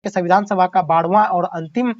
के संविधान सभा का 12वां और अंतिम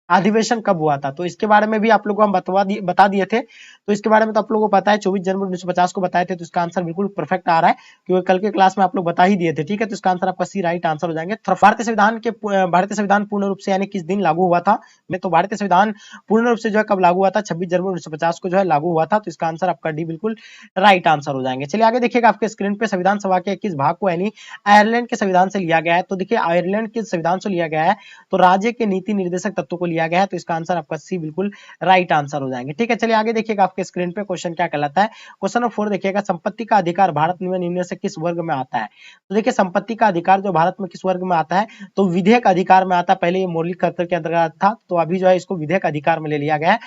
अधिवेशन कब हुआ था? तो इसके बारे में भी आप लोगों को हम बता दिए थे। तो इसके बारे में तो आप लोगों को पता है, 24 जनवरी 1950 को बताए थे। तो इसका आंसर बिल्कुल परफेक्ट आ रहा है, क्योंकि कल के क्लास में आप लोग बता ही दिए थे। ठीक है, तो इसका आंसर आपका सी राइट आंसर हो जाएंगे। भारतीय संविधान पूर्ण रूप से यानी किस दिन लागू हुआ था? तो भारतीय संविधान पूर्ण रूप से जो है कब लागू हुआ था? 26 जनवरी 1950 को जो है लागू हुआ था। तो इसका आंसर आपका डी बिल्कुल राइट आंसर हो जाएंगे। चलिए आगे देखिएगा, आपके स्क्रीन पे संविधान सभा के किस भाग को यानी आयरलैंड के संविधान से लिया गया है? तो देखिए आयरलैंड के संविधान से लिया गया है, तो राज्य के नीति निर्देशक तत्वों को लिया गया है। तो इसका आंसर आपका सी बिल्कुल राइट आंसर हो जाएंगे। ठीक है, चलिए आगे देखिएगा, आपके स्क्रीन पे क्वेश्चन क्या कहलाता है। क्वेश्चन नंबर 4 देखिएगा, संपत्ति का अधिकार भारत में निम्न से किस वर्ग में आता है? तो देखिए संपत्ति का अधिकार जो भारत में किस वर्ग में आता है? तो विधेयक अधिकार में आता है। पहले ये मौलिक कर्तव्य के अंतर्गत था, तो अभी जो है इसको विधेयक अधिकार में ले लिया गया है।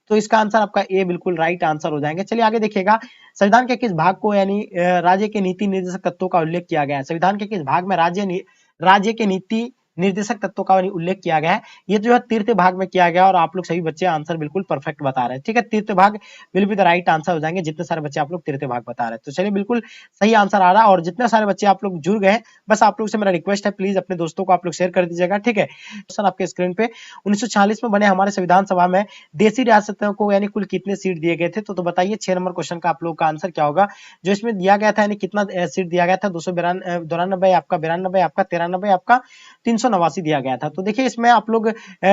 तो इसका आंसर आपका ए बिल्कुल राइट आंसर हो जाएंगे। चलिए आगे देखिएगा, संविधान के किस भाग को यानी राज्य के नीति निर्देशक तत्वों का उल्लेख किया गया है? संविधान के किस भाग में राज्य के नीति निर्देशक तत्वों का उल्लेख किया गया है? ये जो है तृतीय भाग में किया गया, और आप लोग सभी बच्चे आंसर बिल्कुल परफेक्ट बता रहे हैं। ठीक है, तृतीय भाग will be the right answer हो जाएंगे, जितने सारे बच्चे आप लोग तृतीय भाग बता रहे हैं। तो चलिए बिल्कुल सही आंसर आ रहा है, और जितने सारे बच्चे आप लोग जुड़ गए, बस आप लोग से मेरा रिक्वेस्ट है, प्लीज अपने दोस्तों को आप लोग शेयर कर दीजिएगा। ठीक है, क्वेश्चन आपके स्क्रीन पे, 1940 में बने हमारे संविधान सभा में देशी रियासतों को यानी कुल कितने सीट दिए गए थे? तो बताइए 6 नंबर क्वेश्चन का आप लोग का आंसर क्या होगा जो इसमें दिया गया था, यानी कितना सीट दिया गया था? 292 आपका, 92 आपका, 93 आपका, 389 दिया गया था। तो देखिए इसमें आप लोग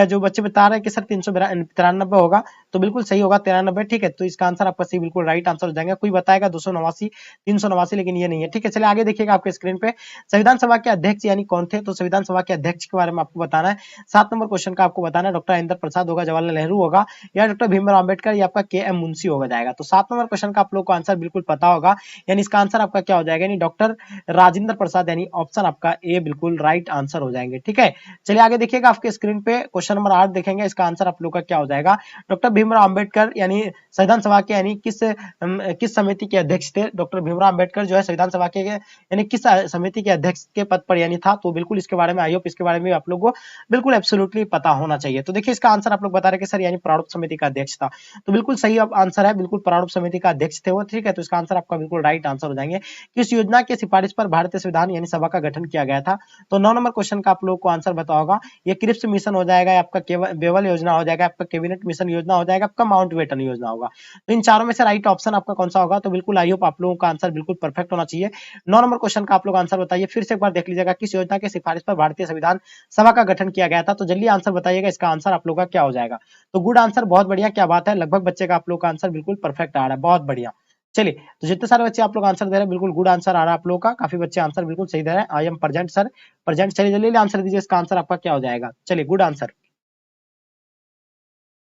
जो बच्चे बता रहे हैं कि सर 393 होगा, तो बिल्कुल सही होगा 93। ठीक है, तो इसका आंसर आपका सी बिल्कुल राइट आंसर हो जाएगा। कोई बताएगा 289, 389, लेकिन ये नहीं है। ठीक है, चलिए आगे देखिएगा, आपके स्क्रीन पे संविधान सभा के अध्यक्ष यानी कौन थे? तो संविधान सभा के अध्यक्ष के बारे में आपको बताना है। 7 नंबर क्वेश्चन का आपको बताना है, डॉक्टर राजेंद्र प्रसाद होगा, जवाहरलाल नेहरू होगा, या डॉक्टर भीमराव अम्बेडकर, या आपका के एम मुंशी होगा जाएगा। तो 7 नंबर क्वेश्चन का आप लोग को आंसर बिल्कुल पता होगा, यानी इसका आंसर आपका क्या हो जाएगा? यानी डॉक्टर राजेंद्र प्रसाद, यानी ऑप्शन आपका ए बिल्कुल राइट आंसर हो जाएंगे। ठीक है, चलिए आगे देखिएगा, आपके स्क्रीन पे क्वेश्चन नंबर 8 देखेंगे, इसका आंसर आप लोग का क्या हो जाएगा? डॉक्टर भीमराव अम्बेडकर यानी संविधान सभा के यानी किस समिति के अध्यक्ष थे? डॉक्टर भीमराव अम्बेडकर जो है संविधान सभा के यानी किस समिति के अध्यक्ष के पद पर यानी था? तो बिल्कुल इसके बारे में आई होप इसके बारे में आप लोग को बिल्कुल एब्सोल्युटली पता होना चाहिए। तो देखिए इसका आंसर आप लोग बता रहे कि सर यानी प्रारूप समिति का अध्यक्ष था, तो बिल्कुल सही आंसर है, बिल्कुल प्रारूप समिति का अध्यक्ष थे वो। ठीक है, तो इसका आंसर आपका बिल्कुल राइट आंसर हो जाएंगे। किस योजना की सिफारिश पर भारतीय संविधान यानी सभा का गठन किया गया था? तो 9 नंबर क्वेश्चन का आप लोग को आंसर बताओ होगा, ये क्रिप्स मिशन हो जाएगा, आपका बेवल योजना हो जाएगा, आपका कैबिनेट मिशन योजना हो जाएगा, आपका माउंटबेटन योजना होगा। तो इन चारों में से राइट ऑप्शन आपका कौन सा होगा? तो बिल्कुल आई होप आप लोगों का आंसर बिल्कुल परफेक्ट होना चाहिए। 9 नंबर क्वेश्चन का आप लोग आंसर बताइए, फिर से एक बार देख लीजिएगा, किस योजना की सिफारिश पर भारतीय संविधान सभा का गठन किया गया था? तो जल्दी आंसर बताइएगा, इसका आंसर आप लोग का क्या हो जाएगा? तो गुड आंसर, बहुत बढ़िया, क्या बात है, लगभग बच्चे का आप लोग का आंसर बिल्कुल परफेक्ट आ रहा है, बहुत बढ़िया। चलिए, तो जितने सारे बच्चे आप लोग आंसर दे रहे हैं बिल्कुल गुड आंसर आ रहा है आप लोगों का, काफी बच्चे आंसर बिल्कुल सही दे रहे हैं। I am present sir, present. चलिए जल्दी आंसर दीजिए, इसका आंसर आपका क्या हो जाएगा? चलिए गुड आंसर।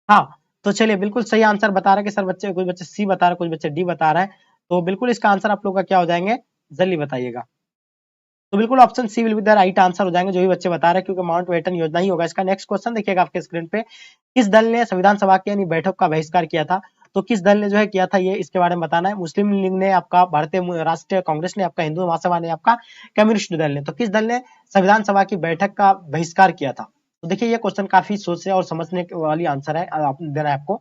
हाँ, तो चलिए बिल्कुल सही आंसर बता रहे हैं कि सर बच्चे, कुछ बच्चे सी बता रहे हैं, कुछ बच्चे डी बता रहे हैं। तो बिल्कुल इसका आंसर आप लोग का क्या हो जाएंगे, जल्दी बताइएगा। तो बिल्कुल option C will be the right answer हो जाएंगे, जो भी बच्चे बता रहे हैं, क्योंकि माउंट बेटन योजना ही होगा इसका। नेक्स्ट क्वेश्चन देखिएगा आपके स्क्रीन पे, किस दल ने संविधान सभा की यानी बैठक का बहिष्कार किया था? तो किस दल ने जो है किया था, ये इसके बारे में बताना है। मुस्लिम लीग ने, आपका भारतीय राष्ट्रीय कांग्रेस ने, आपका हिंदू महासभा ने, आपका कम्युनिस्ट दल ने। तो किस दल ने संविधान सभा की बैठक का बहिष्कार किया था? तो देखिए ये क्वेश्चन काफी सोचने और समझने वाली आंसर है, देना है आपको।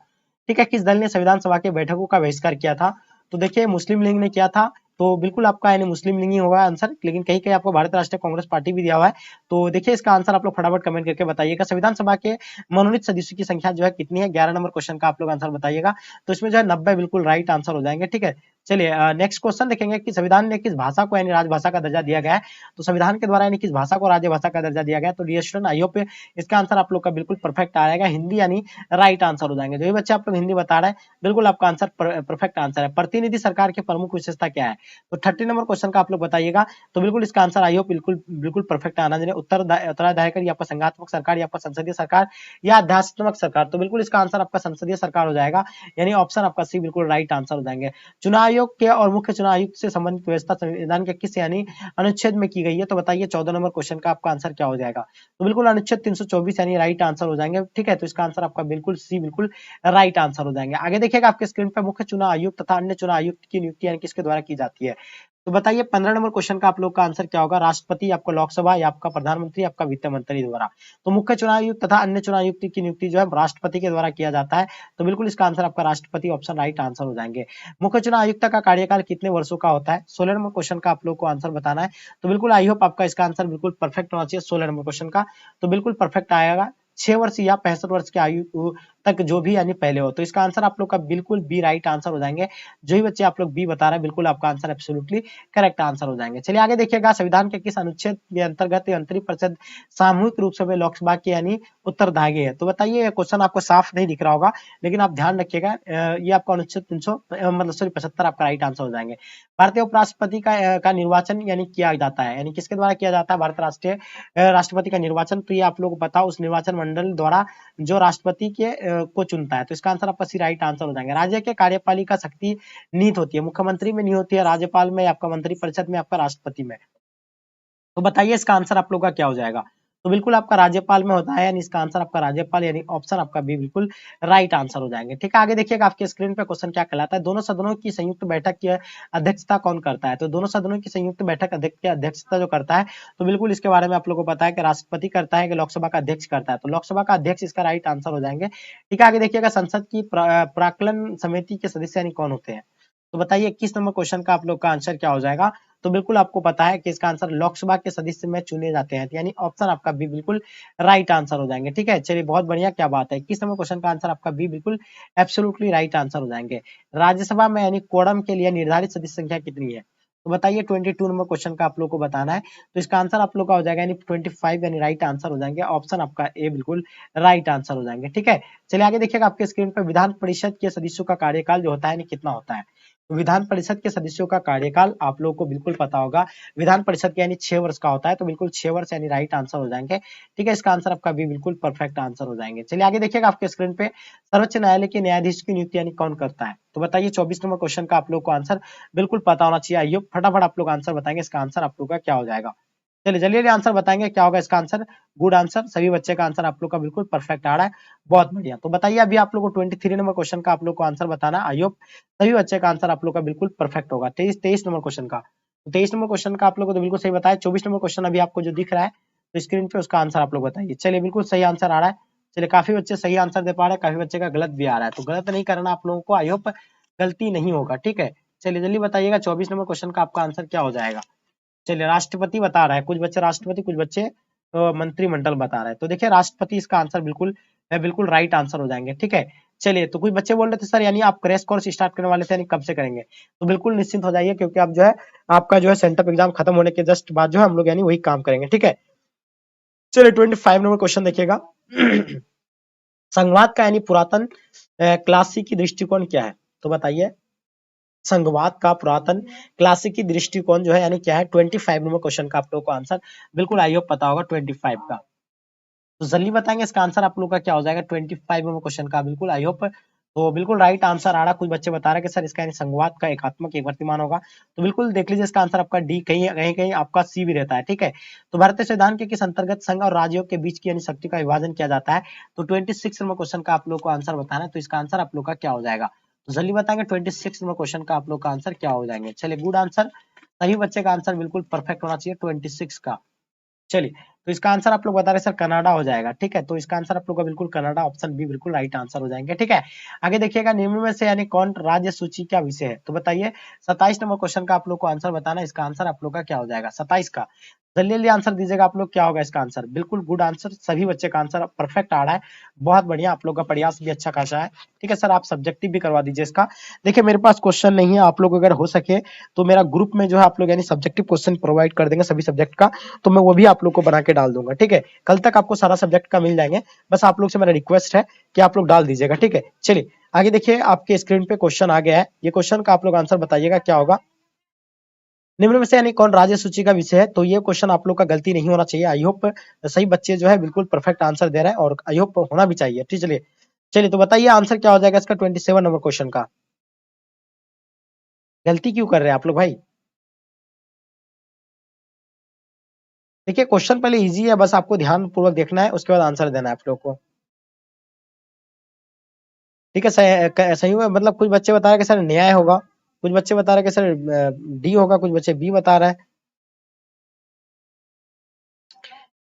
ठीक है, किस दल ने संविधान सभा की बैठकों का बहिष्कार किया था? तो देखिए मुस्लिम लीग ने किया था, तो बिल्कुल आपका यानी मुस्लिम लीग ही होगा आंसर, लेकिन कहीं कहीं आपको भारतीय राष्ट्रीय कांग्रेस पार्टी भी दिया हुआ है। तो देखिए इसका आंसर आप लोग फटाफट कमेंट करके बताइएगा। संविधान सभा के मनोनीत सदस्यों की संख्या जो है कितनी है? 11 नंबर क्वेश्चन का आप लोग आंसर बताइएगा। तो इसमें जो है 90 बिल्कुल राइट आंसर हो जाएंगे। ठीक है, चलिए नेक्स्ट क्वेश्चन देखेंगे कि संविधान ने किस भाषा को यानी राजभाषा का दर्जा दिया गया है? तो संविधान के द्वारा यानी किस भाषा को राजभाषा का दर्जा दिया गया? तो डियर स्टूडेंट, आई होप इसका आंसर आप लोग का बिल्कुल परफेक्ट आ जाएगा, हिंदी यानी राइट आंसर हो जाएंगे। जो भी बच्चे आप लोग हिंदी बता रहे हैं बिल्कुल आपका आंसर परफेक्ट आंसर है। प्रतिनिधि सरकार की प्रमुख विशेषता क्या है? तो 30 नंबर क्वेश्चन का आप लोग बताइएगा। तो बिल्कुल इसका आंसर आई होप बिल्कुल बिल्कुल परफेक्ट आना चाहिए। उत्तराधिकारी, आपका संघात्मक सरकार, या आपका संसदीय सरकार, या अध्यात्मक सरकार? तो बिल्कुल इसका आंसर आपका संसदीय सरकार हो जाएगा, यानी ऑप्शन आपका सी बिल्कुल राइट आंसर हो जाएंगे। चुनाव आयोग के और मुख्य चुनाव आयुक्त से संबंधित व्यवस्था संविधान के किस यानी अनुच्छेद में की गई है? तो बताइए 14 नंबर क्वेश्चन का आपका आंसर क्या हो जाएगा? तो बिल्कुल अनुच्छेद 324 यानी राइट आंसर हो जाएंगे। ठीक है, तो इसका आंसर आपका बिल्कुल सी बिल्कुल राइट आंसर हो जाएंगे। आगे देखिएगा आपके स्क्रीन पर, मुख्य चुनाव आयुक्त तथा अन्य चुनाव आयुक्त की नियुक्ति यानी किसके द्वारा की जाती है? तो बताइए 15 नंबर क्वेश्चन का आप लोग का आंसर क्या होगा? राष्ट्रपति, आपका लोकसभा या आपका प्रधानमंत्री, आपका वित्त मंत्री द्वारा। तो मुख्य चुनाव आयुक्त तथा अन्य चुनाव आयुक्त की नियुक्ति जो है राष्ट्रपति के द्वारा किया जाता है। तो बिल्कुल इसका आंसर आपका राष्ट्रपति ऑप्शन राइट आंसर हो जाएंगे। मुख्य चुनाव आयुक्त का कार्यकाल कितने वर्षों का होता है? 16 नंबर क्वेश्चन का आप लोग को आंसर बताना है। तो बिल्कुल आई होप आपका इसका आंसर बिल्कुल परफेक्ट होना चाहिए 16 नंबर क्वेश्चन का। तो बिल्कुल परफेक्ट आएगा। 6 वर्ष या 65 वर्ष की आयु तक जो भी यानी पहले हो। तो इसका आंसर आप लोग का बिल्कुल बी राइट आंसर हो जाएंगे। जो ही बच्चे आप लोग बी बता रहे हैं बिल्कुल आपका आंसर एब्सोल्युटली करेक्ट आंसर हो जाएंगे। चलिए आगे देखिएगा, संविधान के किस अनुच्छेद के अंतर्गत अंतरिम परिषद सामूहिक रूप से लोकसभा के यानी उत्तरदायी है? तो बताइए, क्वेश्चन आपको साफ नहीं दिख रहा होगा लेकिन आप ध्यान रखिएगा, ये आपका अनुच्छेद 300 मतलब सॉरी 75 आपका राइट आंसर हो जाएंगे। भारतीय उपराष्ट्रपति का निर्वाचन यानी किया जाता है, यानी किसके द्वारा किया जाता है? भारत राष्ट्रीय राष्ट्रपति का निर्वाचन। तो ये आप लोग को पता, उस निर्वाचन मंडल द्वारा जो राष्ट्रपति के को चुनता है। तो इसका आंसर आपका सी राइट आंसर हो जाएंगे। राज्य के कार्यपालिका शक्ति नीत होती है, मुख्यमंत्री में नहीं होती है, राज्यपाल में, आपका मंत्री परिषद में, आपका राष्ट्रपति में। तो बताइए इसका आंसर आप लोग का क्या हो जाएगा? तो बिल्कुल आपका राज्यपाल में होता है, यानी इसका आंसर आपका राज्यपाल यानी ऑप्शन आपका बी बिल्कुल राइट आंसर हो जाएंगे। ठीक है, आगे देखिएगा आपके स्क्रीन पे क्वेश्चन क्या कहलाता है। दोनों सदनों की संयुक्त बैठक की अध्यक्षता कौन करता है? तो दोनों सदनों की संयुक्त बैठक अध्यक्षता जो करता है, तो बिल्कुल इसके बारे में आप लोग को पता है कि राष्ट्रपति करता है कि लोकसभा का अध्यक्ष करता है। तो लोकसभा का अध्यक्ष इसका राइट आंसर हो जाएंगे। ठीक है, आगे देखिएगा, संसद की प्राक्कलन समिति के सदस्य यानी कौन होते हैं? तो बताइए 21 नंबर क्वेश्चन का आप लोग का आंसर क्या हो जाएगा? तो बिल्कुल आपको पता है कि इसका आंसर लोकसभा के सदस्य में चुने जाते हैं, यानी ऑप्शन आपका बी बिल्कुल राइट आंसर हो जाएंगे। ठीक है, चलिए बहुत बढ़िया, क्या बात है। 21 नंबर क्वेश्चन का आंसर आपका बी बिल्कुल एब्सोल्युटली राइट आंसर हो जाएंगे। राज्यसभा में यानी कोरम के लिए निर्धारित सदस्य संख्या कितनी है? तो बताइए 22 नंबर क्वेश्चन का आप लोग को बताना है। तो इसका आंसर आप लोग का हो जाएगा यानी 25 यानी राइट आंसर हो जाएंगे। ऑप्शन आपका ए बिल्कुल राइट आंसर हो जाएंगे। ठीक है, चलिए आगे देखिएगा आपके स्क्रीन पर विधान परिषद के सदस्यों का कार्यकाल जो होता है कितना होता है? विधान परिषद के सदस्यों का कार्यकाल आप लोगों को बिल्कुल पता होगा, विधान परिषद के यानी 6 वर्ष का होता है। तो बिल्कुल 6 वर्ष यानी राइट आंसर हो जाएंगे। ठीक है, इसका आंसर आपका भी बिल्कुल परफेक्ट आंसर हो जाएंगे। चलिए आगे देखिएगा आपके स्क्रीन पे, सर्वोच्च न्यायालय के न्यायाधीश की नियुक्ति यानी कौन करता है? तो बताइए 24 नंबर क्वेश्चन का आप लोग को आंसर बिल्कुल पता होना चाहिए। आइए फटाफट आप लोग आंसर बताएंगे, इसका आंसर आप लोग का क्या हो जाएगा? चलिए जल्दी आंसर बताएंगे क्या होगा इसका आंसर। गुड आंसर, सभी बच्चे का आंसर आप लोग का बिल्कुल परफेक्ट आ रहा है, बहुत बढ़िया। तो बताइए अभी आप लोग को 23 नंबर क्वेश्चन का आप लोग को आंसर बताना। आई होप सभी बच्चे का आंसर आप लोग का बिल्कुल परफेक्ट होगा। 23 नंबर क्वेश्चन का, 23 नंबर क्वेश्चन का आप लोग को तो बिल्कुल सही बताया। 24 नंबर क्वेश्चन अभी आपको जो दिख रहा है तो स्क्रीन पे, उसका आंसर आप लोग बताइए। चलिए बिल्कुल सही आंसर आ रहा है। चलिए काफी बच्चे सही आंसर दे पा रहे हैं, काफी बच्चे का गलत भी आ रहा है। तो गलत नहीं करना आप लोगों को, आई होप गलती नहीं होगा। ठीक है, चलिए जल्दी बताइएगा 24 नंबर क्वेश्चन का आपका आंसर क्या हो जाएगा? चलिए राष्ट्रपति बता रहा है, कुछ बच्चे राष्ट्रपति, कुछ बच्चे मंत्रिमंडल बता रहे हैं। तो देखिए राष्ट्रपति इसका आंसर बिल्कुल बिल्कुल राइट आंसर हो जाएंगे। ठीक है, चलिए तो कुछ बच्चे बोल रहे थे सर यानी आप क्रैश कोर्स स्टार्ट करने वाले थे, यानी कब से करेंगे? तो बिल्कुल निश्चिंत हो जाइए, क्योंकि आप जो है आपका जो है सेंटअप एग्जाम खत्म होने के जस्ट बाद जो है हम लोग यानी वही काम करेंगे। ठीक है, चलिए 25 नंबर क्वेश्चन देखिएगा। संघवाद का यानी पुरातन क्लासिकी दृष्टिकोण क्या है? तो बताइए संघवाद का पुरातन क्लासिकी दृष्टिकोण जो है यानी क्या है? 25 नंबर क्वेश्चन का आप लोगों को आंसर बिल्कुल आई होप पता होगा 25 का। तो जल्दी बताएंगे इसका आंसर आप लोग का क्या हो जाएगा 25 नंबर क्वेश्चन का? बिल्कुल आई होप तो बिल्कुल राइट आंसर आ रहा। कुछ बच्चे बता रहे हैं कि सर इसका यानी संघवाद का एकात्मक एक वर्तमान होगा। तो बिल्कुल देख लीजिए इसका आंसर आपका डी, कहीं कहीं कहीं आपका सी भी रहता है। ठीक है, तो भारतीय संविधान के किस अंतर्गत संघ और राज्यों के बीच की यानी शक्ति का विभाजन किया जाता है? तो 26 नंबर क्वेश्चन का आप लोग को आंसर बताना है। तो इसका आंसर आप लोग का क्या हो जाएगा? तो जल्दी बताएंगे 26 नंबर क्वेश्चन का आप लोग का आंसर क्या हो जाएंगे? चलिए गुड आंसर, सही बच्चे का आंसर बिल्कुल परफेक्ट होना चाहिए 26 का। चलिए तो इसका आंसर आप लोग बता रहे सर कनाडा हो जाएगा। ठीक है, तो इसका आंसर आप लोग का बिल्कुल कनाडा, ऑप्शन बी बिल्कुल राइट आंसर हो जाएंगे। ठीक है, आगे देखिएगा निम्न में से यानी कौन राज्य सूची का विषय है? तो बताइए 27 नंबर क्वेश्चन का आप लोग को आंसर बताना। इसका आंसर आप लोग का क्या हो जाएगा 27 का? जल्दी जल्दी आंसर दीजिएगा आप लोग, क्या होगा इसका आंसर? बिल्कुल गुड आंसर, सभी बच्चे का आंसर परफेक्ट आ रहा है, बहुत बढ़िया, आप लोग का प्रयास भी अच्छा खासा है। ठीक है सर, आप सब्जेक्टिव भी करवा दीजिए इसका। देखिए मेरे पास क्वेश्चन नहीं है, आप लोग अगर हो सके तो मेरा ग्रुप में जो है आप लोग यानी सब्जेक्टिव क्वेश्चन प्रोवाइड कर देंगे सभी सब्जेक्ट का, तो मैं वो भी आप लोग को बना के डाल दूंगा। ठीक है, कल तक आपको सारा सब्जेक्ट का मिल जाएंगे, बस आप लोग से मेरा रिक्वेस्ट है कि आप लोग डाल दीजिएगा। ठीक है, चलिए आगे देखिए आपके स्क्रीन पे क्वेश्चन आ गया है, ये क्वेश्चन का आप लोग आंसर बताइएगा क्या होगा। निम्न में से यानी कौन राज्य सूची का विषय है? तो ये क्वेश्चन आप लोग का गलती नहीं होना चाहिए। आई होप सही बच्चे जो है बिल्कुल परफेक्ट आंसर दे रहे हैं और आई होप होना भी चाहिए। ठीक, चलिए चलिए तो बताइए आंसर क्या हो जाएगा इसका 27 नंबर क्वेश्चन का? गलती क्यों कर रहे हैं आप लोग भाई? देखिए क्वेश्चन पहले इजी है, बस आपको ध्यान पूर्वक देखना है, उसके बाद आंसर देना है आप लोग को। ठीक है, सही में मतलब कुछ बच्चे बता रहे हैं कि सर न्याय होगा। कुछ बच्चे बता रहे हैं कि सर डी होगा, कुछ बच्चे बी बता रहे हैं।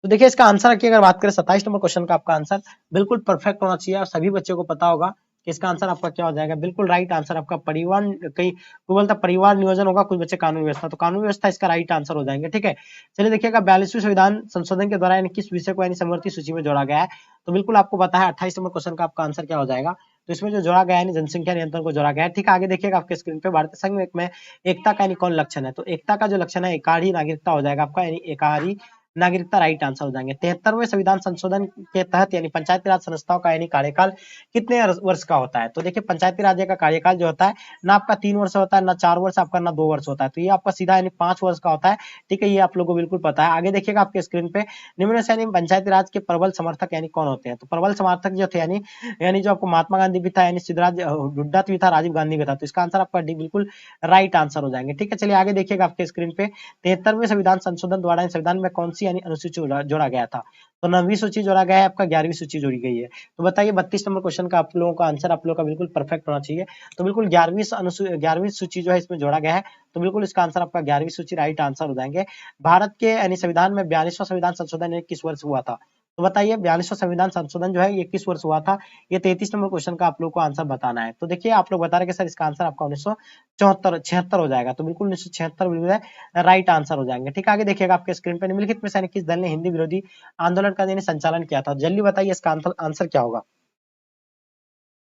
तो देखिए इसका आंसर की अगर बात करें 27 नंबर क्वेश्चन का आपका आंसर बिल्कुल परफेक्ट होना चाहिए और सभी बच्चों को पता होगा कि इसका आंसर आपका क्या हो जाएगा। बिल्कुल राइट आंसर आपका परिवहन, कई कोई बोलता परिवार नियोजन होगा, कुछ बच्चे कानून व्यवस्था, तो कानून व्यवस्था इसका राइट आंसर हो जाएंगे। ठीक है, चलिए देखिएगा 42वें संविधान संशोधन के द्वारा यानी किस विषय को यानी समवर्ती सूची में जोड़ा गया है। तो बिल्कुल आपको पता है 28 नंबर क्वेश्चन का आपका आंसर क्या हो जाएगा। तो इसमें जो जोड़ा गया है जनसंख्या नियंत्रण को जोड़ा गया है। ठीक है, आगे देखिएगा आपके स्क्रीन पे भारतीय संघ में एकता का यानी कौन लक्षण है। तो एकता का जो लक्षण है एकाधी नागरिकता हो जाएगा आपका, यानी एकाधी नागरिकता राइट आंसर हो जाएंगे। 73वें संविधान संशोधन के तहत यानी पंचायती राज संस्थाओं का यानी कार्यकाल कितने वर्ष का होता है। तो देखिए पंचायती राज का कार्यकाल जो होता है ना आपका 3 वर्ष होता है, ना 4 वर्ष आपका, ना 2 वर्ष होता है। तो ये आपका सीधा यानी 5 वर्ष का होता है। ठीक है, ये आप लोगों को बिल्कुल पता है। आगे देखिएगा आपके स्क्रीन पे निम्न से यानी पंचायती राज के प्रबल समर्थक यानी कौन होते हैं। तो प्रबल समर्थक जो थे यानी जो आपको महात्मा गांधी भी था, यानी सिद्धराज हुड्डा भी था, राजीव गांधी भी था। तो इसका आंसर आपका डी बिल्कुल राइट आंसर हो जाएंगे। ठीक है, चलिए आगे देखिएगा आपके स्क्रीन पे 73वें संविधान संशोधन द्वारा संविधान में कौन सी यानी अनुसूची जोड़ा गया था। तो 9वीं सूची जोड़ा गया है आपका, 11वीं सूची जोड़ी गई है। तो बताइए 32 नंबर क्वेश्चन का आप लोगों का आंसर आप लोगों का बिल्कुल परफेक्ट होना चाहिए। तो बिल्कुल 11वीं सूची जो है इसमें जोड़ा गया है। तो बिल्कुल इसका आंसर आपका 11वीं सूची राइट आंसर हो जाएंगे। भारत के यानी संविधान में 42वां संविधान संशोधन किस वर्ष हुआ था। तो बताइए 42वां संविधान संशोधन जो है ये किस वर्ष हुआ था। ये 33 नंबर क्वेश्चन का आप लोग को आंसर बताना है। तो देखिए आप लोग बता रहे हैं कि सर इसका आंसर आपका 1976 हो जाएगा। तो बिल्कुल 1976 बिल्कुल राइट आंसर हो जाएंगे। ठीक है, आगे देखिएगा आपके स्क्रीन पर निम्नलिखित में से किस दल ने हिंदी विरोधी आंदोलन का संचालन किया था। जल्दी बताइए इसका आंसर क्या होगा।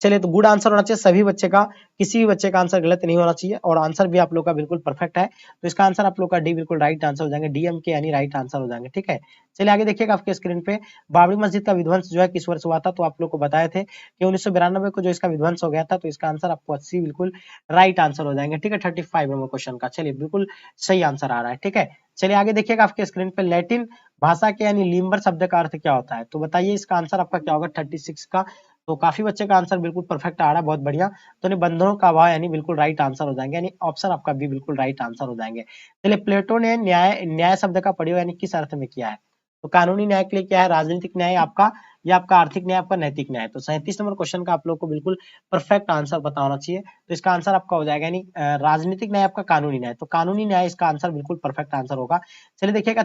चलिए तो गुड आंसर होना चाहिए सभी बच्चे का, किसी भी बच्चे का आंसर गलत नहीं होना चाहिए और आंसर भी आप लोग का बिल्कुल परफेक्ट है। तो इसका आंसर आप लोग का डी बिल्कुल राइट आंसर हो जाएंगे, डीएम के यानी राइट आंसर हो जाएंगे। ठीक है, चलिए आगे देखिएगा आपके स्क्रीन पे बाबरी मस्जिद का विध्वंस जो है किस वर्ष हुआ था। तो आप लोग को बताए थे कि 1992 को जो इसका विध्वंस हो गया था। तो इसका आंसर आपको 80 बिल्कुल राइट आंसर हो जाएंगे। ठीक है, 35 नंबर क्वेश्चन का चलिए बिल्कुल सही आंसर आ रहा है। ठीक है, चलिए आगे देखिएगा आपके स्क्रीन पे लैटिन भाषा के यानी लिम्बर शब्द का अर्थ क्या होता है। तो बताइए इसका आंसर आपका क्या होगा 36 का। तो काफी बच्चे का आंसर बिल्कुल परफेक्ट आ रहा है, बहुत बढ़िया। तो निबंधों का अभाव यानी बिल्कुल राइट आंसर हो जाएंगे, यानी ऑप्शन आपका भी बिल्कुल राइट आंसर हो जाएंगे। चलिए प्लेटो ने न्याय शब्द का प्रयोग यानी किस अर्थ में किया है। तो कानूनी न्याय के लिए क्या है, राजनीतिक न्याय आपका या आपका आर्थिक न्याय, आपका नैतिक न्याय। तो 37 नंबर क्वेश्चन का आप लोग को बिल्कुल परफेक्ट आंसर पता होना चाहिए। तो इसका आंसर आपका हो जाएगा यानी राजनीतिक न्याय आपका कानूनी न्याय। तो कानूनी न्याय इसका आंसर बिल्कुल परफेक्ट आंसर होगा। चलिए देखिएगा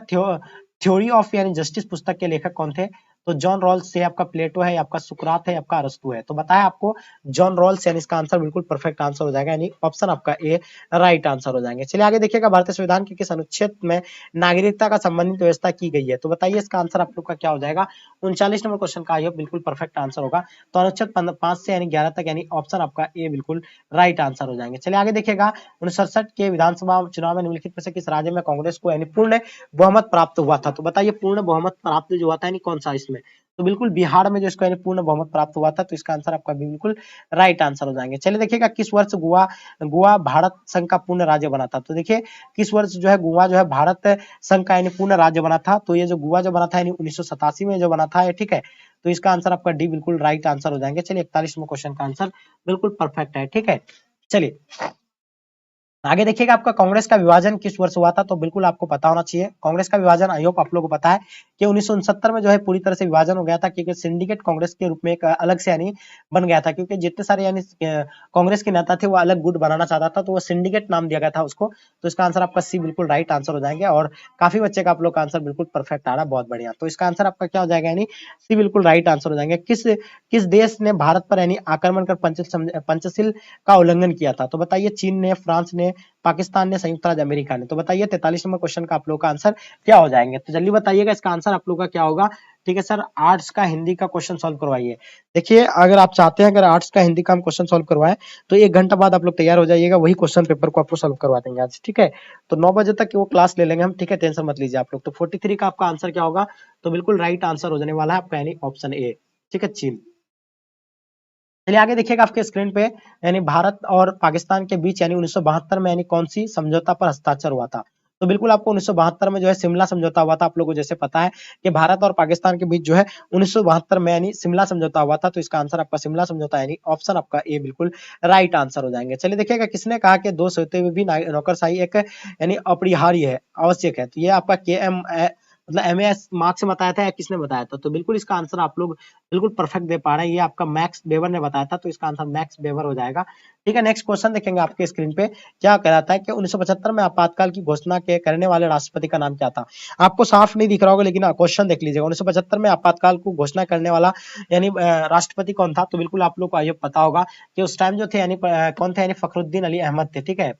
थ्योरी ऑफ यानी जस्टिस पुस्तक के लेखक कौन थे। तो जॉन रॉल्स से आपका प्लेटो है, आपका सुकरात है, आपका अरस्तु है। तो बताया आपको जॉन रॉल्स, यानी इसका आंसर बिल्कुल परफेक्ट आंसर हो जाएगा, यानी ऑप्शन आपका ए राइट आंसर हो जाएंगे। चलिए आगे देखिएगा भारतीय संविधान के किस अनुच्छेद में नागरिकता का संबंधित व्यवस्था की गई है। तो बताइए इसका आंसर आप लोग का क्या हो जाएगा। 39 नंबर क्वेश्चन का ये बिल्कुल परफेक्ट आंसर होगा। तो अनुच्छेद 5 से यानी 11 तक, यानी ऑप्शन आपका ए बिल्कुल राइट आंसर हो जाएंगे। चलिए आगे देखिएगा 1967 के विधानसभा चुनाव में निम्नलिखित में से किस राज्य में कांग्रेस को यानी पूर्ण बहुमत प्राप्त हुआ था। तो बताइए पूर्ण बहुमत प्राप्त जो हुआ था यानी कौन सा इसमें। तो बिल्कुल बिहार में जो इसको यानी पूर्ण बहुमत प्राप्त हुआ था। तो इसका आंसर आपका भी बिल्कुल राइट आंसर हो जाएंगे। चलिए देखिएगा किस वर्ष गोवा भारत संघ का पूर्ण राज्य बना था। तो देखिए किस वर्ष जो है गोवा जो है भारत संघ का यानी पूर्ण राज्य बना था। तो ये जो गोवा जो बना था यानी 1987 में जो बना था। ठीक है, तो इसका आंसर आपका डी बिल्कुल राइट आंसर हो जाएंगे। चलिए 41वें क्वेश्चन का आंसर बिल्कुल परफेक्ट है। ठीक है, चलिए आगे देखिएगा आपका कांग्रेस का विभाजन किस वर्ष हुआ था। तो बिल्कुल आपको पता होना चाहिए कांग्रेस का विभाजन, आई होप आप लोगों को पता है कि 1969 में जो है पूरी तरह से विभाजन हो गया था, क्योंकि सिंडिकेट कांग्रेस के रूप में एक अलग से यानी बन गया था, क्योंकि जितने सारे यानी कांग्रेस के नेता थे वो अलग गुट बनाना चाहता था, तो वो सिंडिकेट नाम दिया गया था उसको। तो इसका आंसर आपका सी बिल्कुल राइट आंसर हो जाएंगे और काफी बच्चे का आप लोग का आंसर बिल्कुल परफेक्ट आ रहा है, बहुत बढ़िया। तो इसका आंसर आपका क्या हो जाएगा, यानी सी बिल्कुल राइट आंसर हो जाएंगे। किस देश ने भारत पर यानी आक्रमण कर पंचशील का उल्लंघन किया था। तो बताइए चीन ने, फ्रांस ने, पाकिस्तान ने, संयुक्त राज्य अमेरिका ने। तो बताइए 43 नंबर क्वेश्चन का आप लोग का आंसर क्या हो जाएंगे। तो जल्दी बताइएगा इसका आंसर आप लोग का क्या होगा। ठीक है सर, आर्ट्स का हिंदी का क्वेश्चन सॉल्व करवाइए। देखिए अगर आप चाहते हैं अगर आर्ट्स का हिंदी का हम क्वेश्चन सॉल्व करवाएं तो 1 घंटा बाद आप लोग तैयार हो जाइएगा, वही क्वेश्चन पेपर को आपको सॉल्व करवा देंगे आज। ठीक है, तो 9 बजे तक वो क्लास ले लेंगे हम। ठीक है, टेंशन मत लीजिए आप लोग। तो 43 का आपका आंसर क्या होगा। तो बिल्कुल राइट आंसर हो जाने वाला है आपका, यानी ऑप्शन ए। ठीक है, चीन। चलिए आगे देखिएगा आपके स्क्रीन पे यानी भारत और पाकिस्तान के बीच यानी 1972 में यानी कौन सी समझौता पर हस्ताक्षर हुआ था। तो बिल्कुल आपको 1972 में जो है शिमला समझौता हुआ था। आप लोगों को जैसे पता है कि भारत और पाकिस्तान के बीच जो है 1972 में यानी शिमला समझौता हुआ था। तो इसका आंसर आपका शिमला समझौता यानी ऑप्शन आपका ए बिल्कुल राइट आंसर हो जाएंगे। चलिए देखिएगा किसने कहा कि दोष होते हुए भी नौकरशाही एक यानी अपरिहार्य है, आवश्यक है। तो ये आपका मतलब एमएस मार्क्स से बताया था या किसने बताया था? तो बिल्कुल इसका आंसर आप लोग बिल्कुल परफेक्ट दे पा रहे हैं, ये आपका मैक्स वेबर ने बताया था, तो इसका आंसर मैक्स वेबर हो जाएगा। ठीक है, नेक्स्ट क्वेश्चन देखेंगे आपके स्क्रीन पे, क्या कहलाता है कि 1975 में आपातकाल की घोषणा के करने वाले राष्ट्रपति का नाम क्या था? आपको साफ नहीं दिख रहा होगा, लेकिन क्वेश्चन देख लीजिएगा, 1975 में आपातकाल को घोषणा करने वाला यानी राष्ट्रपति कौन था? तो बिल्कुल आप लोग को आइए पता होगा कि उस टाइम जो थे यानी कौन थे, यानी फखरुद्दीन अली अहमद थे। ठीक है,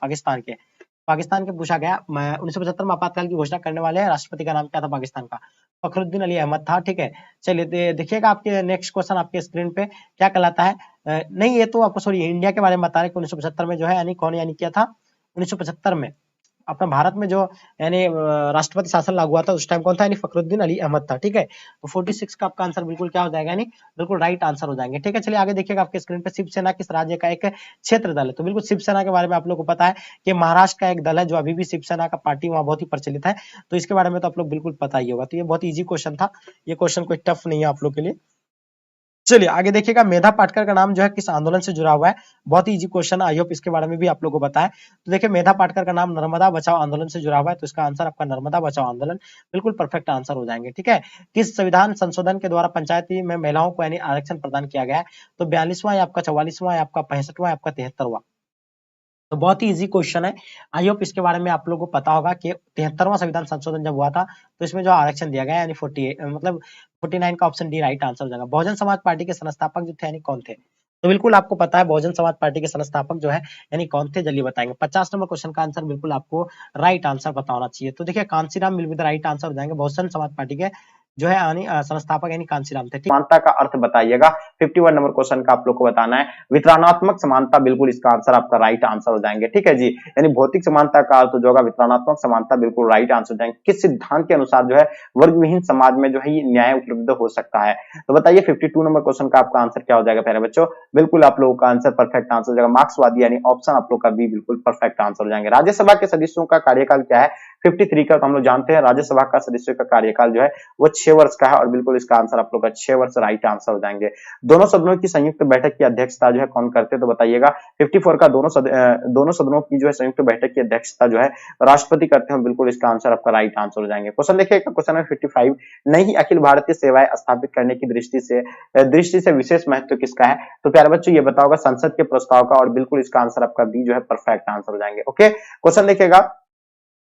पाकिस्तान के पूछा गया 1975 में आपातकाल की घोषणा करने वाले राष्ट्रपति का नाम क्या था पाकिस्तान का? फखरुद्दीन अली अहमद था। ठीक है, चलिए देखिएगा आपके नेक्स्ट क्वेश्चन आपके स्क्रीन पे क्या कहलाता है। नहीं, ये तो आपको सॉरी इंडिया के बारे में बता रहे कि 1975 में जो है यानी कौन यानी किया था 1975 में अपना भारत में जो यानी राष्ट्रपति शासन लागू हुआ था उस टाइम कौन था, यानी फखरुद्दीन अली अहमद था। ठीक है, तो 46 का आपका आंसर बिल्कुल क्या हो जाएगा, यानी बिल्कुल राइट आंसर हो जाएंगे। ठीक है, चलिए आगे देखिएगा आपके स्क्रीन पे, शिवसेना किस राज्य का एक क्षेत्र दल है? तो बिल्कुल शिवसेना के बारे में आप लोग को पता है कि महाराष्ट्र का एक दल है जो अभी भी शिवसेना का पार्टी वहां बहुत ही प्रचलित है, तो इसके बारे में तो आप लोग बिल्कुल पता ही होगा। तो ये बहुत इजी क्वेश्चन था, ये क्वेश्चन कोई टफ नहीं है आप लोग के लिए। चलिए आगे देखिएगा, मेधा पाटकर का नाम जो है किस आंदोलन से जुड़ा हुआ है? बहुत ही इजी क्वेश्चन, आई होप इसके बारे में भी आप लोगों को बताएं। तो देखिए मेधा पाटकर का नाम नर्मदा बचाओ आंदोलन से जुड़ा हुआ है, तो इसका आंसर आपका नर्मदा बचाओ आंदोलन बिल्कुल परफेक्ट आंसर हो जाएंगे। ठीक है, किस संविधान संशोधन के द्वारा पंचायती में महिलाओं को यानी आरक्षण प्रदान किया गया है? तो 42वां या आपका 44वां या आपका 65वां या आपका 73वां? तो बहुत ही इजी क्वेश्चन है, आई होप इसके बारे में आप लोगों को पता होगा कि 73वां संविधान संशोधन जब हुआ था तो इसमें जो आरक्षण दिया गया यानी 48 मतलब 49 का ऑप्शन डी राइट आंसर हो जाएगा। बहुजन समाज पार्टी के संस्थापक जो थे यानी कौन थे? तो बिल्कुल आपको पता है बहुजन समाज पार्टी के संस्थापक जो है यानी कौन थे, जल्दी बताएंगे। 50 नंबर क्वेश्चन का आंसर बिल्कुल आपको राइट आंसर पता होना चाहिए। तो देखिए Kanshiram will be the right answer हो जाएंगे, बहुजन समाज पार्टी के जो है यानी संस्थापक यानी कांसीराम थे। समानता का अर्थ बताइएगा, 51 नंबर क्वेश्चन का आप लोग को बताना है। वितरणात्मक समानता बिल्कुल इसका आंसर आपका राइट आंसर हो जाएंगे। ठीक है जी, यानी भौतिक समानता का अर्थ जो होगा वितरणात्मक समानता बिल्कुल राइट आंसर हो जाएंगे। किस सिद्धांत के अनुसार जो है वर्ग विहीन समाज में जो है ये न्याय उपलब्ध हो सकता है? तो बताइए 52 नंबर क्वेश्चन का आपका आंसर क्या हो जाएगा प्यारे बच्चों? बिल्कुल आप लोगों का आंसर परफेक्ट आंसर हो जाएगा मार्क्सवादी, यानी ऑप्शन आप लोग का बी बिल्कुल परफेक्ट आंसर हो जाएंगे। राज्यसभा के सदस्यों का कार्यकाल क्या है? 53 का, तो हम लोग जानते हैं राज्यसभा का सदस्यों का कार्यकाल जो है वो 6 वर्ष का है, और बिल्कुल इसका आंसर आप लोग का 6 वर्ष राइट आंसर हो जाएंगे। दोनों सदनों की संयुक्त बैठक की अध्यक्षता जो है कौन करते हैं? तो बताइएगा 54 का दोनों सदनों की जो है संयुक्त बैठक की अध्यक्षता जो है राष्ट्रपति करते हैं, बिल्कुल इसका आंसर आपका राइट आंसर हो जाएंगे। क्वेश्चन देखिए, क्वेश्चन नंबर 55, नई अखिल भारतीय सेवाएं स्थापित करने की दृष्टि से विशेष महत्व किसका है? तो प्यारे बच्चों ये बताओगा संसद के प्रस्ताव का, और बिल्कुल इसका आंसर आपका बी जो है परफेक्ट आंसर हो जाएंगे। ओके, क्वेश्चन देखिएगा,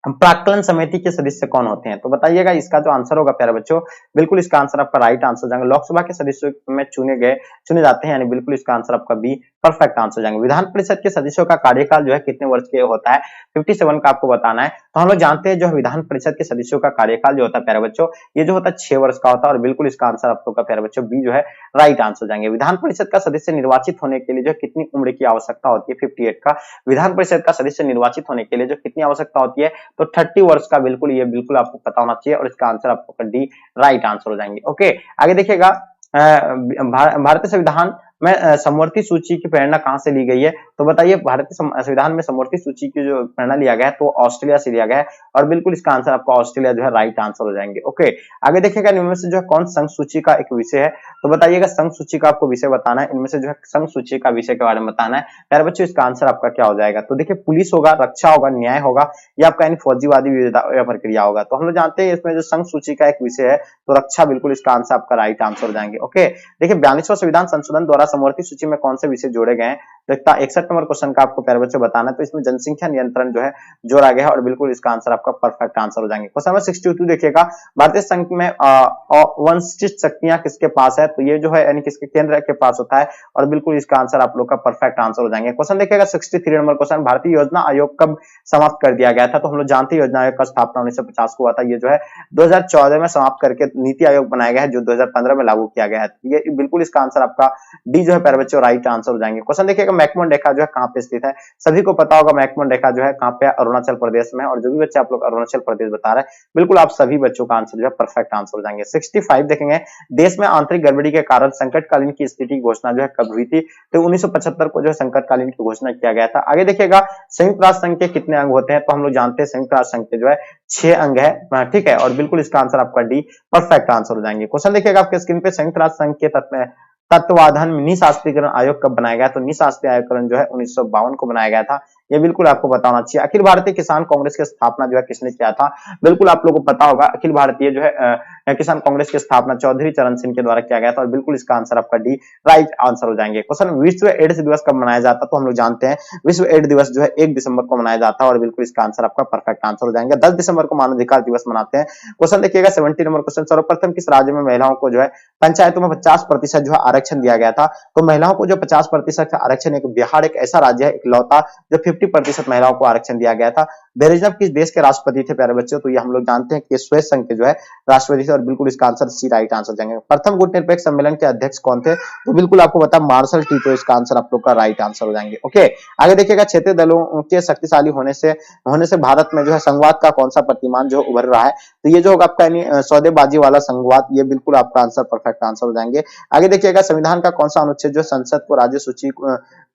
प्राक्कलन समिति के सदस्य कौन होते हैं? तो बताइएगा इसका जो आंसर होगा प्यारे बच्चों बिल्कुल इसका आंसर आपका राइट आंसर हो जाएगा, लोकसभा के सदस्यों में चुने जाते हैं, यानी बिल्कुल इसका आंसर आपका बी परफेक्ट आंसर हो जाएंगे। विधान परिषद के सदस्यों का कार्यकाल जो है कितने वर्ष के होता है? 57 का आपको बताना है। तो हम लोग जानते हैं जो विधान परिषद के सदस्यों का कार्यकाल जो होता है प्यारे बच्चों ये जो होता है 6 वर्ष का होता है, और बिल्कुल इसका आंसर आप लोग का प्यारे बच्चों बी जो है राइट आंसर हो जाएंगे। विधान परिषद का सदस्य निर्वाचित होने के लिए जो कितनी उम्र की आवश्यकता होती है? 58 का, विधान परिषद का सदस्य निर्वाचित होने के लिए जो कितनी आवश्यकता होती है? तो 30 वर्ष का, बिल्कुल ये बिल्कुल आपको पता होना चाहिए, और इसका आंसर आपको डी राइट आंसर हो जाएंगे। ओके, आगे देखिएगा, भारतीय संविधान में समवर्ती सूची की प्रेरणा कहां से ली गई है? तो बताइए भारतीय संविधान में समवर्ती सूची की जो प्रेरणा लिया गया है तो ऑस्ट्रेलिया से लिया गया है, और बिल्कुल इसका आंसर आपका ऑस्ट्रेलिया जो है राइट आंसर हो जाएंगे। ओके, आगे देखिएगा, इनमें से जो है कौन संघ सूची का एक विषय है? तो बताइएगा संघ सूची का आपको विषय बताना है, इनमें से जो है संघ सूची का विषय के बारे में बताना है। प्यारे बच्चों इसका आंसर आपका क्या हो जाएगा? तो देखिए पुलिस होगा, रक्षा होगा, न्याय होगा, या आपका फौजीवादी प्रक्रिया होगा। तो हम लोग जानते हैं इसमें जो संघ सूची का एक विषय है तो रक्षा, बिल्कुल इसका आंसर आपका राइट आंसर हो जाएंगे। ओके, देखिए 42वां संविधान संशोधन द्वारा समवर्ती सूची में कौन से विषय जोड़े गए हैं? तो 61 नंबर क्वेश्चन का आपको प्यारे बच्चों बताना है। तो इसमें जनसंख्या नियंत्रण जो है जोड़ा गया है, और बिल्कुल इसका आंसर आपका परफेक्ट आंसर हो जाएंगे। क्वेश्चन नंबर 62 देखिएगा, भारतीय संघ में अवशिष्ट शक्तियां किसके पास है? तो ये जो है यानी किसके केंद्र के पास होता है, और बिल्कुल इसका आंसर आप लोग का परफेक्ट आंसर हो जाएंगे। क्वेश्चन देखिएगा 63 नंबर क्वेश्चन, भारतीय योजना आयोग कब समाप्त कर दिया गया था? तो हम लोग जानते हैं योजना आयोग का स्थापना 1950 को हुआ था, ये जो है 2014 में समाप्त करके नीति आयोग बनाया गया है जो 2015 में लागू किया गया है। ये बिल्कुल इसका आंसर आपका डी जो है प्यारे बच्चों राइट आंसर हो जाएंगे। क्वेश्चन देखिएगा, मैकमोहन रेखा जो है कहां पे स्थित है? सभी को पता होगा मैकमोहन रेखा जो है कहां पे? अरुणाचल प्रदेश में, और जो भी बच्चे आप लोग अरुणाचल प्रदेश बता रहे हैं बिल्कुल आप सभी बच्चों का आंसर जो है परफेक्ट आंसर हो जाएंगे। 65 देखेंगे, देश में आंतरिक गड़बड़ी के कारण संकटकालीन की स्थिति की घोषणा जो है कब हुई थी? तो 1975 को जो है संकटकालीन की घोषणा किया गया था। आगे देखिएगा, संयुक्त राष्ट्र संघ के कितने अंग होते हैं? तो हम लोग जानते हैं संयुक्त राष्ट्र संघ के जो है 6 अंग है, ठीक है, और बिल्कुल इसका आंसर आपका डी परफेक्ट आंसर हो जाएंगे। क्वेश्चन देखिएगा आपके स्क्रीन पे, संयुक्त राष्ट्र संघ के तत्वाधान में निशास्त्रीकरण आयोग कब बनाया गया? तो निशास्त्री आयोगकरण जो है 1952 को बनाया गया था, ये बिल्कुल आपको पता होना चाहिए। अखिल भारतीय किसान कांग्रेस की स्थापना जो है किसने किया था, बिल्कुल आप लोगों को पता होगा। अखिल भारतीय जो है किसान कांग्रेस की स्थापना चौधरी चरण सिंह के द्वारा किया गया था और बिल्कुल इसका आंसर आपका डी राइट आंसर हो जाएंगे। क्वेश्चन, विश्व एड्स दिवस कब मनाया जाता है, तो हम लोग जानते हैं विश्व एड्स दिवस जो है 1 दिसंबर को मनाया जाता है और बिल्कुल इसका आंसर आपका परफेक्ट आंसर हो जाएंगे। 10 दिसंबर को मानवाधिकार दिवस मनाते हैं। क्वेश्चन देखिएगा 70 नंबर क्वेश्चन, सर्वप्रथम किस राज्य में महिलाओं को जो है पंचायतों में 50% जो है आरक्षण दिया गया था, तो महिलाओं को जो 50% आरक्षण, एक बिहार एक ऐसा राज्य है इकलौता जो 50% महिलाओं को आरक्षण दिया गया था। ब्रेजनेव किस देश के राष्ट्रपति थे प्यारे बच्चों, तो ये हम लोग जानते हैं कि स्वेत संघ के जो है राष्ट्रपति थे और बिल्कुल इसका आंसर सी राइट आंसर जाएंगे। प्रथम गुटनिरपेक्ष सम्मेलन के अध्यक्ष कौन थे, तो बिल्कुल आपको बता मार्शल टीटो इसका आंसर आप लोग का राइट आंसर हो जाएंगे। ओके, आगे देखिएगा क्षेत्रीय दलों के शक्तिशाली होने से भारत में जो है संघवाद का कौन सा प्रतिमान जो उभर रहा है, तो ये जो होगा आपका यानी सौदेबाजी वाला संघवाद, ये बिल्कुल आपका आंसर परफेक्ट आंसर हो जाएंगे। आगे देखिएगा संविधान का कौन सा अनुच्छेद जो संसद को राज्य सूची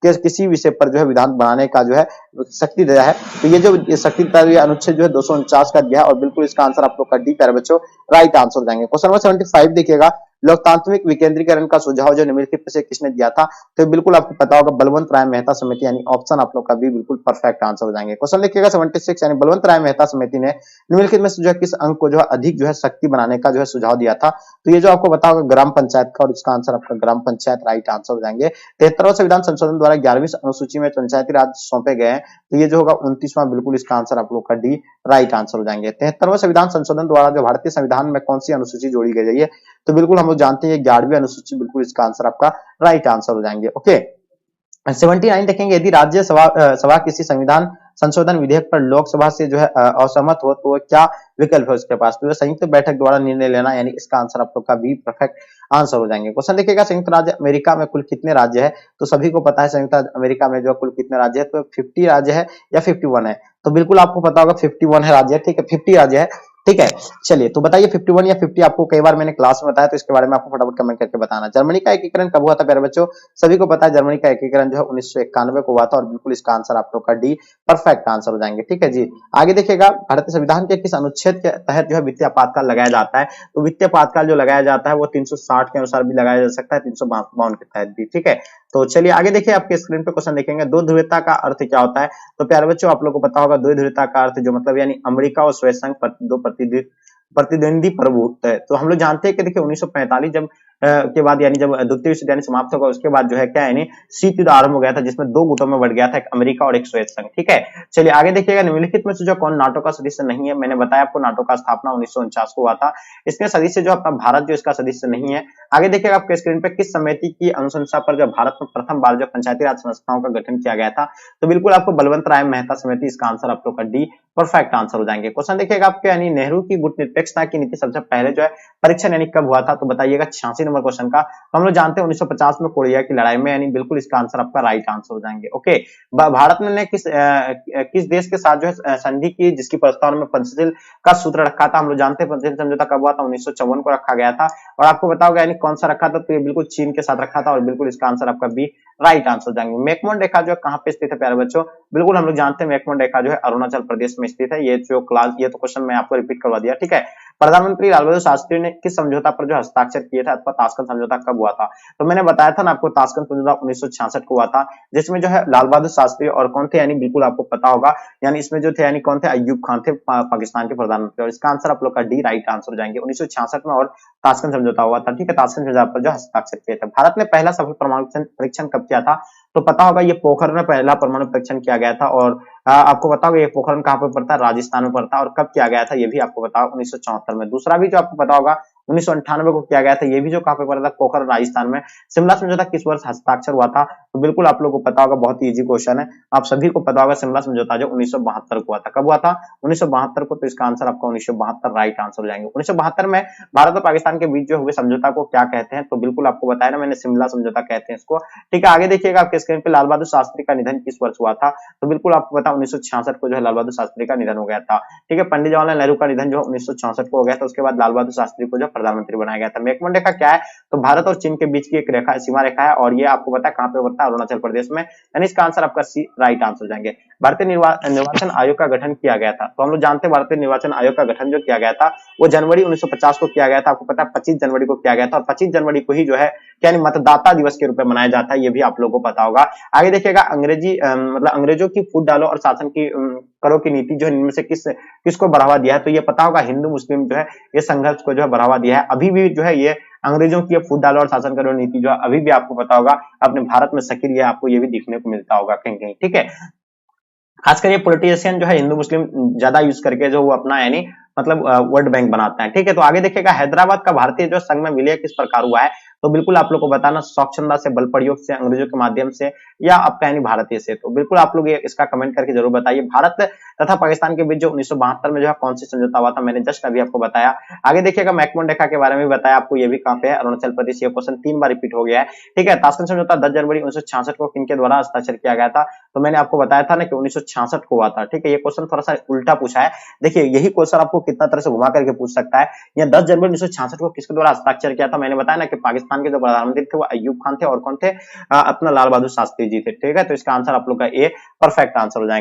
के किसी विषय पर जो है विधान बनाने का जो है शक्ति दिया है, तो ये जो शक्ति अनुच्छेद जो है 249 का दिया है और बिल्कुल इसका आंसर आप लोग का डी प्यारे बच्चों राइट आंसर हो जाएंगे। क्वेश्चन नंबर 75 देखिएगा, लोकतांत्रिक विकेंद्रीकरण का सुझाव जो निम्नलिखित में से किसने दिया था, तो बिल्कुल आपको पता होगा बलवंत राय मेहता समिति, यानी ऑप्शन आप लोग का भी बिल्कुल परफेक्ट आंसर हो जाएंगे। क्वेश्चन देखिएगा 76, यानी बलवंत राय मेहता समिति ने निम्नलिखित में से जो है किस अंग को जो है अधिक जो है शक्ति बनाने का जो है सुझाव दिया था, तो ये जो आपको पता होगा ग्राम पंचायत का और इसका आंसर आपका ग्राम पंचायत राइट आंसर हो जाएंगे। 73वां संविधान संशोधन द्वारा 11वीं अनुसूची में पंचायती राज सौंपे गए हैं, तो ये जो होगा 29वां, बिल्कुल इसका आंसर आप लोग का डी राइट आंसर हो जाएंगे। 73वां संविधान संशोधन द्वारा जो भारतीय संविधान में कौन सी अनुसूची जोड़ी गई है, तो बिल्कुल हम लोग जानते हैं 11वीं अनुसूची, बिल्कुल इसका आंसर आपका राइट आंसर हो जाएंगे। ओके, 79 देखेंगे, यदि राज्य सभा किसी संविधान संशोधन विधेयक पर लोकसभा से जो है असहमत हो तो क्या विकल्प है उसके पास, तो संयुक्त बैठक द्वारा निर्णय लेना, यानी इसका आंसर आप लोग का भी परफेक्ट आंसर हो जाएंगे। क्वेश्चन देखिएगा संयुक्त राज्य अमेरिका में कुल कितने राज्य है, तो सभी को पता है संयुक्त अमेरिका में जो कुल कितने राज्य है, तो 50 राज्य है या 51 है, तो बिल्कुल आपको पता होगा 51 है राज्य, ठीक है 50 राज्य है, ठीक है। चलिए तो बताइए 51 या 50, आपको कई बार मैंने क्लास में बताया, तो इसके बारे में आपको फटाफट कमेंट करके बताना। जर्मनी का एकीकरण कब हुआ था प्यारे बच्चों, सभी को पता है जर्मनी का एकीकरण जो है 1991 को हुआ था और बिल्कुल इसका आंसर आप लोग का डी परफेक्ट आंसर हो जाएंगे, ठीक है जी। आगे देखिएगा भारतीय संविधान के किस अनुच्छेद के तहत जो है वित्तीय आपातकाल लगाया जाता है, तो वित्तीय आपातकाल जो लगाया जाता है वो 360 के अनुसार भी लगाया जा सकता है, 352 के तहत भी, ठीक है। तो चलिए आगे देखिए, आपके स्क्रीन पे क्वेश्चन देखेंगे, दो ध्रुवीयता का अर्थ क्या होता है, तो प्यारे बच्चों आप लोगों को पता होगा दो ध्रुवीयता का अर्थ जो मतलब यानी अमेरिका और स्वेत संघ दो प्रतिद्वंदी प्रभुत्व है। तो हम लोग जानते हैं कि देखिए 1945 जब के बाद यानी जब द्वितीय विश्व युद्ध समाप्त होगा उसके बाद जो है क्या यानी शीत युद्ध आरंभ हो गया था, जिसमें दो गुटों में बढ़ गया था, एक अमेरिका और एक सोवियत संघ, ठीक है। चलिए आगे देखिएगा, निम्नलिखित में से जो कौन नाटो का सदस्य नहीं है, मैंने बताया आपको नाटो का स्थापना 1949 को हुआ था, इसके सदस्य जो अपना भारत जो इसका सदस्य नहीं है। आगे देखिएगा आपके स्क्रीन पे, किस समिति की अनुशंसा पर जो भारत में प्रथम बार जो पंचायती राज संस्थाओं का गठन किया गया था, तो बिल्कुल आपको बलवंत राय मेहता समिति, इसका आंसर आप लोग का डी परफेक्ट आंसर हो जाएंगे। क्वेश्चन देखिएगा आपके, यानी नेहरू की गुटनिरपेक्षता की नीति सबसे पहले जो है परीक्षण यानी कब हुआ था, तो बताइएगा 86 नंबर क्वेश्चन का। तो हम लोग जानते हैं 1950 में कोरिया की लड़ाई में, यानी बिल्कुल इसका आंसर आपका राइट आंसर हो जाएंगे। ओके, भारत ने किस देश के साथ जो है संधि की जिसकी प्रस्तावना में पंचशील का सूत्र रखा था, हम लोग जानते हैं पंचशील समझौता कब हुआ था, 1954 को रखा गया था। और आपको बताओगे यानी कौन सा रखा था, तो ये बिल्कुल चीन के साथ रखा था और बिल्कुल इसका आंसर आपका बी राइट आंसर हो जाएंगे। मैकमोहन रेखा जो है कहां पे स्थित है प्यारे बच्चों, बिल्कुल हम लोग जानते हैं मैकमोहन रेखा जो है अरुणाचल प्रदेश में स्थित है। ये जो क्लास, ये तो क्वेश्चन मैं आपको रिपीट करवा दिया, ठीक है। प्रधानमंत्री लाल बहादुर शास्त्री ने किस समझौता पर जो हस्ताक्षर किए थे अथवा ताशकंद समझौता कब हुआ था, तो मैंने बताया था ना आपको ताशकंद समझौता 1966 को हुआ था, जिसमें जो है लाल बहादुर शास्त्री और कौन थे, यानी बिल्कुल आपको पता होगा, यानी इसमें जो थे यानी कौन थे, अय्यूब खान थे पाकिस्तान के प्रधानमंत्री, और इसका आंसर आप लोग का डी राइट आंसर हो जाएंगे। 1966 में और ताशकंद समझौता हुआ था, ठीक है। ताशकंद समझौता पर जो हस्ताक्षर किए थे। भारत ने पहला सफल परमाणु परीक्षण कब किया था, तो पता होगा ये पोखरण में पहला परमाणु परीक्षण किया गया था, और आपको पता होगा ये पोखरण कहां पर पड़ता है, राजस्थान में पड़ता है, और कब किया गया था ये भी आपको पता होगा 1974 में। दूसरा भी जो आपको पता होगा 1998 को किया गया था, ये भी जो कहां पे पड़ा था, पोखरण राजस्थान में। शिमला समझौता किस वर्ष हस्ताक्षर हुआ था, तो बिल्कुल आप लोगों को पता होगा, बहुत ही इजी क्वेश्चन है, आप सभी को पता होगा, शिमला समझौता जो 1972 को हुआ था। कब हुआ था, 1972 को, तो इसका आंसर आपका 1972 राइट आंसर हो जाएंगे। 1972 में भारत और पाकिस्तान के बीच जो हुए समझौता को क्या कहते हैं, तो बिल्कुल आपको बताया ना मैंने, शिमला समझौता कहते हैं इसको, ठीक है। आगे देखिएगा आपके स्क्रीन पे, लाल बहादुर शास्त्री का निधन किस वर्ष हुआ था, तो बिल्कुल आपको पता 1966 को जो है लाल बहादुर शास्त्री का निधन हो गया था, ठीक है। पंडित जवाहरलाल नेहरू का निधन जो 1964 को हो गया था, उसके बाद लाल बहादुर शास्त्री को जो प्रधानमंत्री बनाया गया था। मैकमोहन रेखा क्या है, तो भारत और चीन के बीच की एक रेखा, सीमा रेखा है, और ये आपको पता है कहां पे पड़ता है, अरुणाचल प्रदेश में, यानी इसका आंसर आपका सी राइट आंसर हो जाएंगे। भारतीय निर्वाचन आयोग का गठन किया गया था, तो हम लोग जानते हैं भारतीय निर्वाचन आयोग का गठन जो किया गया था वो जनवरी 1950 को किया गया था। आपको पता है 25 जनवरी को किया गया था, और 25 जनवरी को ही जो है यानी मतदाता दिवस के रूप में मनाया जाता है, ये भी आप लोगों को पता होगा। आगे देखिएगा, मतलब अंग्रेजों की फूट डालो और शासन की करो की नीति जो है इनमें से किसको बढ़ावा दिया है, तो ये पता होगा हिंदू मुस्लिम जो है ये संघर्ष को जो है बढ़ावा दिया है। अभी भी जो है ये अंग्रेजों की फूट डालो और शासन करो नीति जो है अभी भी आपको पता होगा अपने भारत में सक्रिय है, आपको ये भी देखने को मिलता होगा कहीं कहीं, ठीक है। खासकर ये पॉलिटिशियन जो है हिंदू मुस्लिम ज्यादा यूज करके जो वो अपना यानी मतलब वोट बैंक बनाते हैं, ठीक है। तो आगे देखिएगा, हैदराबाद का भारतीय जो संघ में विलय किस प्रकार हुआ है, तो बिल्कुल आप लोग को बताना, स्वच्छंदा से, बल प्रयोग से, अंग्रेजों के माध्यम से, या आपका यानी भारतीय से, तो बिल्कुल आप लोग ये इसका कमेंट करके जरूर बताइए। भारत तथा पाकिस्तान के बीच जो 1972 में जो है कौन सी समझौता हुआ था, मैंने जस्ट अभी आपको बताया। आगे देखिएगा, मैकमोहन रेखा के बारे में भी बताया आपको, ये भी कहां पे है, अरुणाचल प्रदेश। ये क्वेश्चन 3 बार रिपीट हो गया है, ठीक है। ताशकंद समझौता 10 जनवरी 1966 को किनके द्वारा हस्ताक्षर किया गया था, तो मैंने आपको बताया था ना कि 1966 को हुआ था, ठीक है। ये क्वेश्चन थोड़ा सा उल्टा पूछा है, देखिए यही क्वेश्चन आपको कितना तरह से घुमा करके पूछ सकता है। यह 10 जनवरी 1966 को किसके द्वारा हस्ताक्षर किया था, मैंने बताया ना कि पाकिस्तान के जो प्रधानमंत्री थे वो अय्यूब खान थे, और कौन थे, अपना लाल बहादुर शास्त्री जी थे, ठीक है। तो इसका आंसर आप लोग का ए परफेक्ट आंसर हो जाएगा।